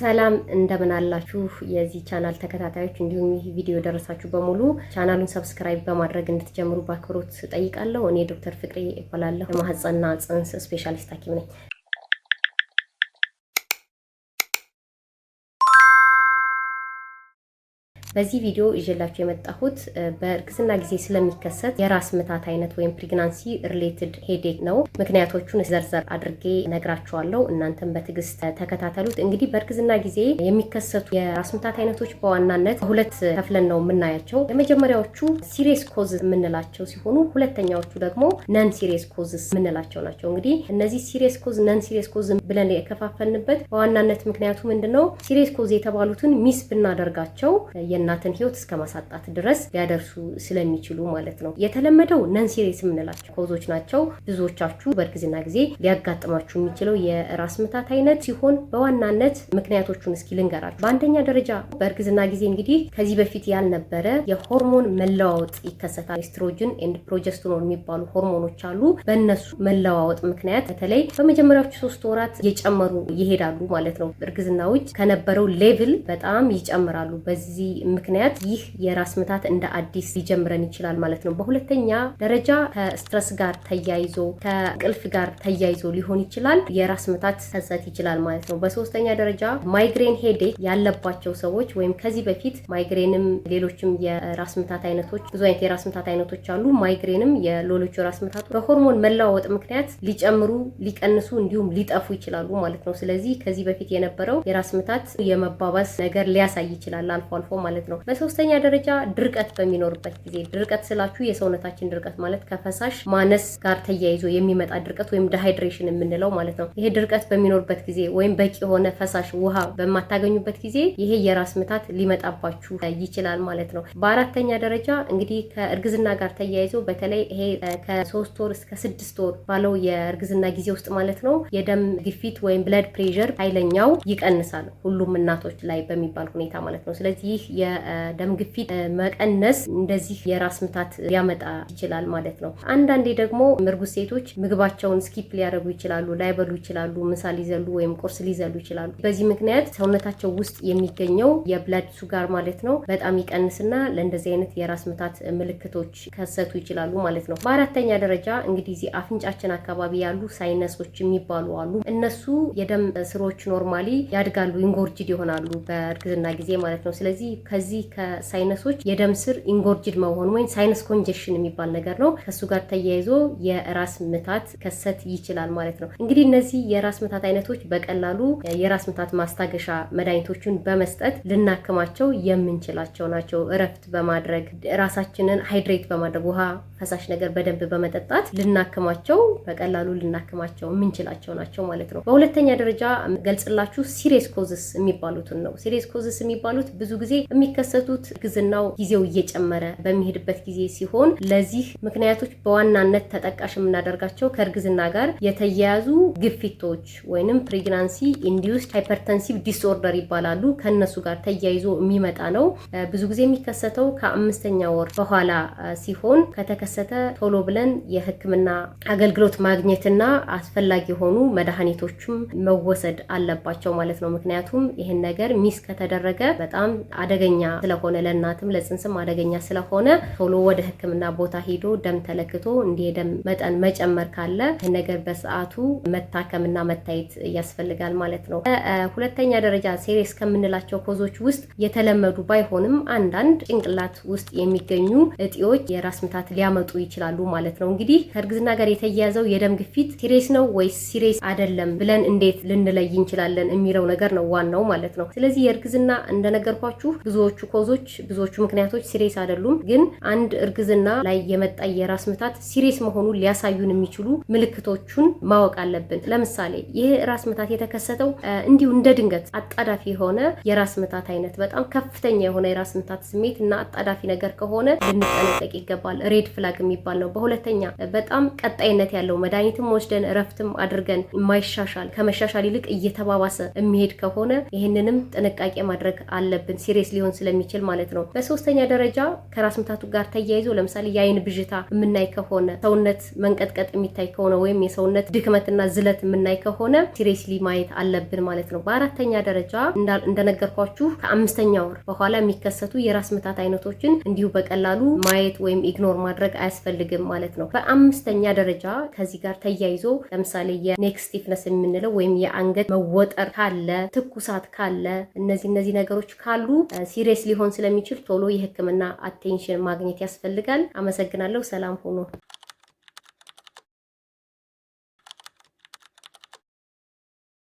ሰላም እንደምን አላችሁ የዚህ ቻናል ተከታታዮች እንዲሁም ይህ ቪዲዮ ደረሳችሁ በሙሉ ቻናሉን ሰብስክራይብ በማድረግ እንድትጀምሩ በአክብሮት ጠይቃለሁ። እኔ ዶክተር ፍቅሬ እባላለሁ። የማህፀንና ጽንስ ስፔሻሊስት ሐኪም ነኝ። በዚህ ቪዲዮ ይዤላችሁ የመጣሁት በእርግዝና ጊዜ ስለሚከሰት የራስ ምታት አይነት ወይም ፕሬግናንሲ ሪሌትድ ሄዴክ ነው። ምክንያቶቹን ዘርዘር አድርጌ ነግራችኋለሁ። እናንተም በትዕግስት ተከታተሉት። እንግዲህ በእርግዝና ጊዜ የሚከሰቱ የራስ ምታት አይነቶች በዋናነት ሁለት ከፍለን ነው የምናያቸው። የመጀመሪያዎቹ ሲሪየስ ኮዝ የምንላቸው ሲሆኑ ሁለተኛዎቹ ደግሞ ነን ሲሪየስ ኮዝስ የምንላቸው ናቸው። እንግዲህ እነዚህ ሲሪየስ ኮዝ፣ ነን ሲሪየስ ኮዝ ብለን የከፋፈልንበት በዋናነት ምክንያቱ ምንድነው? ሲሪየስ ኮዝ የተባሉትን ሚስ ብናደርጋቸው የእናትን ህይወት እስከ ማሳጣት ድረስ ሊያደርሱ ስለሚችሉ ማለት ነው። የተለመደው ነን ሲሪየስ የምንላቸው ኮዞች ናቸው። ብዙዎቻችሁ በእርግዝና ጊዜ ሊያጋጥማችሁ የሚችለው የራስ ምታት አይነት ሲሆን በዋናነት ምክንያቶቹን እስኪ ልንገራችሁ። በአንደኛ ደረጃ በእርግዝና ጊዜ እንግዲህ ከዚህ በፊት ያልነበረ የሆርሞን መለዋወጥ ይከሰታል። ኤስትሮጅን ኤንድ ፕሮጀስትሮን የሚባሉ ሆርሞኖች አሉ። በእነሱ መለዋወጥ ምክንያት በተለይ በመጀመሪያዎቹ 3 ወራት እየጨመሩ ይሄዳሉ ማለት ነው። እርግዝና ውጭ ከነበረው ሌቭል በጣም ይጨምራሉ። በዚህ ምክንያት ይህ የራስ ምታት እንደ አዲስ ሊጀምረን ይችላል ማለት ነው። በሁለተኛ ደረጃ ከስትረስ ጋር ተያይዞ ከእንቅልፍ ጋር ተያይዞ ሊሆን ይችላል የራስ ምታት ሊከሰት ይችላል ማለት ነው። በሶስተኛ ደረጃ ማይግሬን ሄዴክ ያለባቸው ሰዎች ወይም ከዚህ በፊት ማይግሬንም ሌሎችም የራስ ምታት አይነቶች ብዙ አይነት የራስ ምታት አይነቶች አሉ። ማይግሬንም የሌሎች የራስ ምታት በሆርሞን መለዋወጥ ምክንያት ሊጨምሩ፣ ሊቀንሱ እንዲሁም ሊጠፉ ይችላሉ ማለት ነው። ስለዚህ ከዚህ በፊት የነበረው የራስ ምታት የመባባስ ነገር ሊያሳይ ይችላል አልፎ አልፎ ማለት ነው። በሶስተኛ ደረጃ ድርቀት በሚኖርበት ጊዜ፣ ድርቀት ስላችሁ የሰውነታችን ድርቀት ማለት ከፈሳሽ ማነስ ጋር ተያይዞ የሚመጣ ድርቀት ወይም ዲሃይድሬሽን የምንለው ማለት ነው። ይሄ ድርቀት በሚኖርበት ጊዜ ወይም በቂ የሆነ ፈሳሽ ውሃ በማታገኙበት ጊዜ ይሄ የራስ ምታት ሊመጣባችሁ ይችላል ማለት ነው። በአራተኛ ደረጃ እንግዲህ ከእርግዝና ጋር ተያይዞ በተለይ ይሄ ከ3 ወር እስከ 6 ወር ባለው የእርግዝና ጊዜ ውስጥ ማለት ነው የደም ግፊት ወይም ብለድ ፕሬሸር ኃይለኛው ይቀንሳል ሁሉም እናቶች ላይ በሚባል ሁኔታ ማለት ነው። ስለዚህ የደም ግፊት መቀነስ እንደዚህ የራስ ምታት ሊያመጣ ይችላል ማለት ነው። አንዳንዴ ደግሞ እርጉዝ ሴቶች ምግባቸውን ስኪፕ ሊያደርጉ ይችላሉ፣ ላይበሉ ይችላሉ፣ ምሳ ሊዘሉ ወይም ቁርስ ሊዘሉ ይችላሉ። በዚህ ምክንያት ሰውነታቸው ውስጥ የሚገኘው የብለድ ሱጋር ማለት ነው በጣም ይቀንስና ለእንደዚህ አይነት የራስ ምታት ምልክቶች ከሰቱ ይችላሉ ማለት ነው። በአራተኛ ደረጃ እንግዲህ እዚህ አፍንጫችን አካባቢ ያሉ ሳይነሶች የሚባሉ አሉ። እነሱ የደም ስሮች ኖርማሊ ያድጋሉ፣ ኢንጎርጅድ ይሆናሉ በእርግዝና ጊዜ ማለት ነው። ስለዚህ ከዚህ ከሳይነሶች የደም ስር ኢንጎርጅድ መሆኑ ወይም ሳይነስ ኮንጀክሽን የሚባል ነገር ነው። ከሱ ጋር ተያይዞ የራስ ምታት ከሰት ይችላል ማለት ነው። እንግዲህ እነዚህ የራስ ምታት አይነቶች በቀላሉ የራስ ምታት ማስታገሻ መድኃኒቶችን በመስጠት ልናክማቸው የምንችላቸው ናቸው። እረፍት በማድረግ ራሳችንን ሃይድሬት በማድረግ ውሃ፣ ፈሳሽ ነገር በደንብ በመጠጣት በቀላሉ ልናክማቸው የምንችላቸው ናቸው ማለት ነው። በሁለተኛ ደረጃ ገልጽላችሁ ሲሪየስ ኮዝስ የሚባሉትን ነው። ሲሪየስ ኮዝስ የሚባሉት ብዙ ጊዜ የሚከሰቱት እርግዝናው ጊዜው እየጨመረ በሚሄድበት ጊዜ ሲሆን ለዚህ ምክንያቶች በዋናነት ተጠቃሽ የምናደርጋቸው ከእርግዝና ጋር የተያያዙ ግፊቶች ወይንም ፕሬግናንሲ ኢንዲዩስድ ሃይፐርተንሲቭ ዲስኦርደር ይባላሉ። ከነሱ ጋር ተያይዞ የሚመጣ ነው። ብዙ ጊዜ የሚከሰተው ከ5ኛ ወር በኋላ ሲሆን ከተከሰተ ቶሎ ብለን የሕክምና አገልግሎት ማግኘትና አስፈላጊ የሆኑ መድኃኒቶችም መወሰድ አለባቸው ማለት ነው። ምክንያቱም ይህን ነገር ሚስ ከተደረገ በጣም አደገኛ ስለሆነ ለእናትም ለጽንስም አደገኛ ስለሆነ ቶሎ ወደ ሕክምና ቦታ ሄዶ ደም ተለክቶ እንዲህ የደም መጠን መጨመር ካለ ይህ ነገር በሰዓቱ መታከምና መታየት ያስፈልጋል ማለት ነው። ሁለተኛ ደረጃ ሲሪየስ ከምንላቸው ኮዞች ውስጥ የተለመዱ ባይሆንም አንዳንድ ጭንቅላት ውስጥ የሚገኙ እጢዎች የራስ ምታት ሊያመጡ ይችላሉ ማለት ነው። እንግዲህ ከእርግዝና ጋር የተያያዘው የደም ግፊት ሲሪየስ ነው ወይስ ሲሪየስ አይደለም ብለን እንዴት ልንለይ እንችላለን የሚለው ነገር ነው ዋናው ማለት ነው። ስለዚህ የእርግዝና እንደነገርኳችሁ ብዙዎቹ ምክንያቶች ሲሪየስ አይደሉም። ግን አንድ እርግዝና ላይ የመጣ የራስ ምታት ሲሪየስ መሆኑን ሊያሳዩን የሚችሉ ምልክቶቹን ማወቅ አለብን። ለምሳሌ ይህ ራስ ምታት የተከሰተው እንዲሁ እንደ ድንገት አጣዳፊ የሆነ የራስ ምታት አይነት በጣም ከፍተኛ የሆነ የራስ ምታት ስሜት እና አጣዳፊ ነገር ከሆነ ልንጠነቀቅ ይገባል። ሬድ ፍላግ የሚባል ነው። በሁለተኛ በጣም ቀጣይነት ያለው መድኃኒትም ወስደን እረፍትም አድርገን የማይሻሻል ከመሻሻል ይልቅ እየተባባሰ የሚሄድ ከሆነ ይህንንም ጥንቃቄ ማድረግ አለብን። ሲሪየስ ሊሆን ስለሚችል ማለት ነው። በሶስተኛ ደረጃ ከራስ ምታቱ ጋር ተያይዞ ለምሳሌ የአይን ብዥታ የምናይ ከሆነ፣ ሰውነት መንቀጥቀጥ የሚታይ ከሆነ ወይም የሰውነት ድክመትና ዝለት የምናይ ከሆነ ሲሪየስሊ ማየት አለብን ማለት ነው። በአራተኛ ደረጃ እንደነገርኳችሁ ከ5ኛ ወር በኋላ የሚከሰቱ የራስ ምታት አይነቶችን እንዲሁ በቀላሉ ማየት ወይም ኢግኖር ማድረግ አያስፈልግም ማለት ነው። በ5ኛ ደረጃ ከዚህ ጋር ተያይዞ ለምሳሌ የኔክ ስቲፍነስ የምንለው ወይም የአንገት መወጠር ካለ፣ ትኩሳት ካለ፣ እነዚህ ነገሮች ካሉ ሲሪየስ ሊሆን ስለሚችል ቶሎ የሕክምና አቴንሽን ማግኘት ያስፈልጋል። አመሰግናለሁ። ሰላም ሁኑ።